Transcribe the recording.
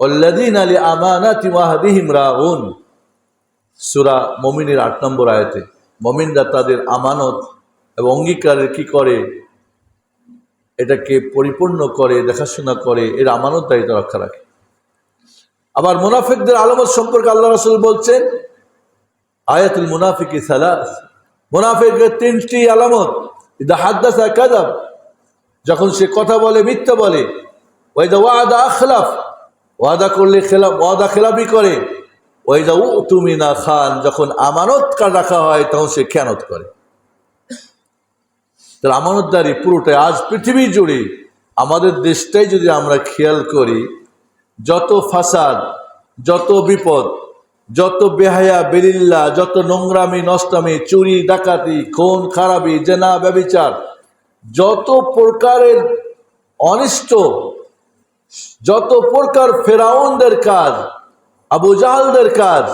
ওয়াল্লাযীনা লিআমানাতি ওয়াহদিহিম রাউন, সূরা মুমিনের ৮ নম্বর আয়াতে মুমিনরা তাদের আমানত এবং অঙ্গীকারের কি করে, এটাকে পরিপূর্ণ করে, দেখাশোনা করে, এর আমানতদারিতা রক্ষা রাখে। আবার মুনাফিকদের আলামত সম্পর্কে আল্লাহ রাসূল বলছেন, আয়াতুল মুনাফিকি সালাস, মুনাফিকের ৩টি আলামত। ইযা হাদাসা কাযাব, যখন সে কথা বলে মিথ্যা বলে। ওয়া ইযা ওয়াদা আখলাফ, ওয়াদা করলে খেলাফি করে। ওয়া ইযা উতুমিনা খান, যখন আমানত রাখা হয় তখন সে খেয়ানত করে। তার আমানতদারি পুরোটাই আজ পৃথিবী জুড়ে, আমাদের দেশটাই যদি আমরা খেয়াল করি, যত ফাসাদ, যত বিপদ, যত বেহায়া বেলিল্লা, যত নোংরামি নষ্টামি, চুরি ডাকাতি, খুন খারাপি, জেনা ব্যভিচার, যত প্রকারের অনিষ্ট, যত প্রকার ফেরাউনদের কাজ, আবু জাহালদের কাজ,